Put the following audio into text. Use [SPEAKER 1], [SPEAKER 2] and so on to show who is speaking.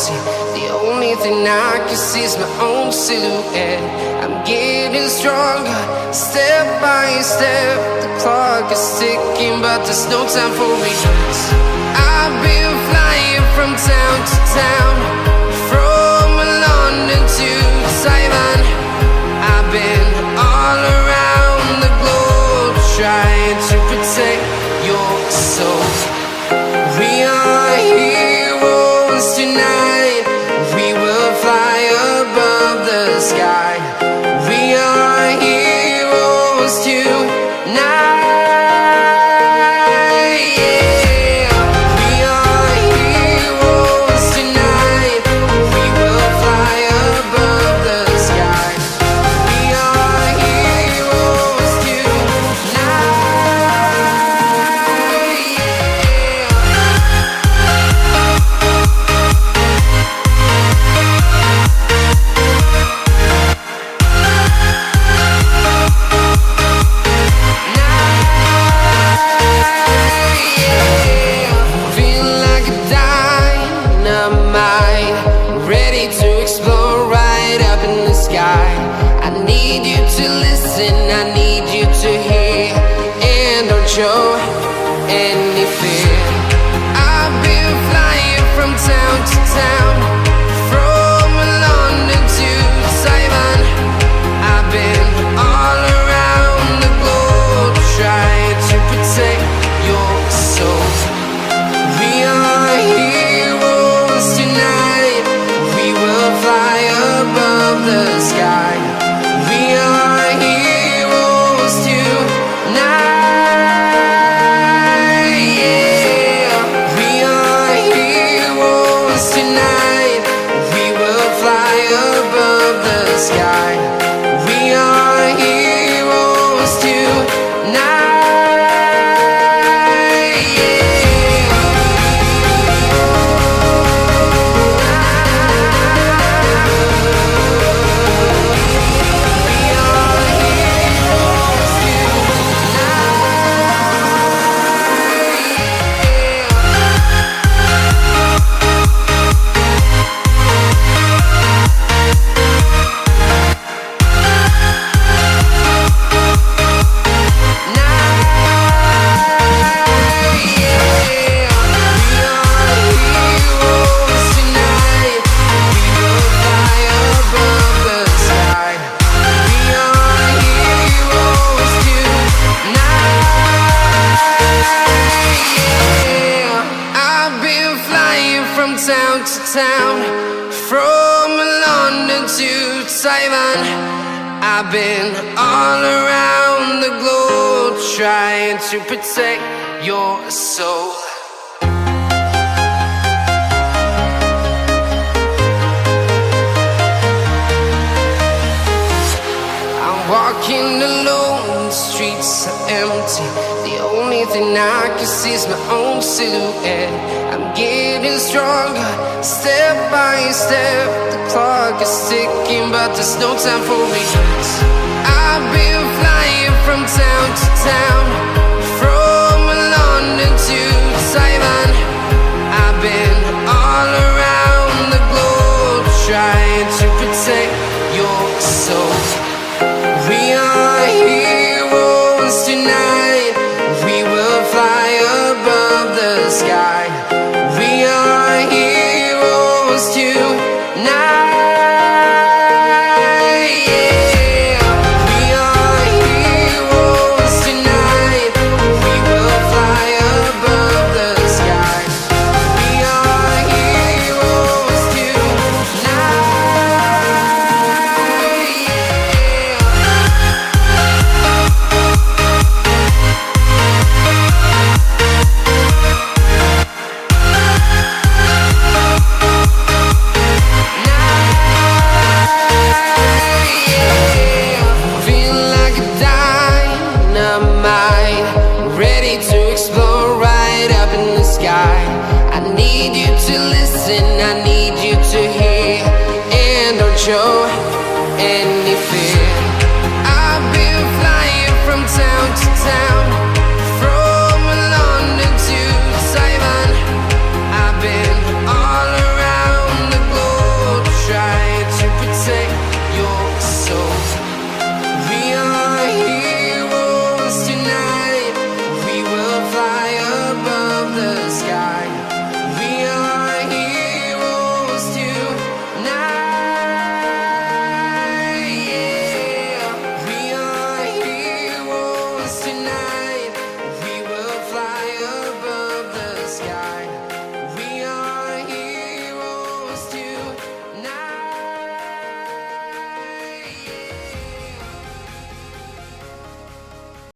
[SPEAKER 1] empty. The only thing I can see is my own silhouette. I'm getting stronger, step by step. The clock is ticking, but there's no time for regrets. I've been flying from town to town, from London to Taiwan. I've been all around the globe, trying to protect your soul. We are heroes tonight. We will fly above the sky. We are heroes tonight. I need you to listen, I need you to hear, and don't show any fear. I've been flying from town to town, from London to Taiwan. I've been all around the globe, trying to protect your soul. We are heroes tonight. We will fly above the sky. We are heroes tonight. Yeah, we are heroes tonight. We will fly above the sky. We are heroes tonight. Town to town, from London to Taiwan. I've been all around the globe, trying to protect your soul. I'm walking alone, the streets are empty. The only thing I can see is my own silhouette. I'm getting stronger, step by step. The clock is ticking, but there's no time for regrets. I've been flying from town to town, from London to Taiwan. I've been all around the globe, trying to protect your soul. We are heroes tonight. We will fly above the sky. We are heroes tonight. Listen, I need you to hear, and don't show any fear.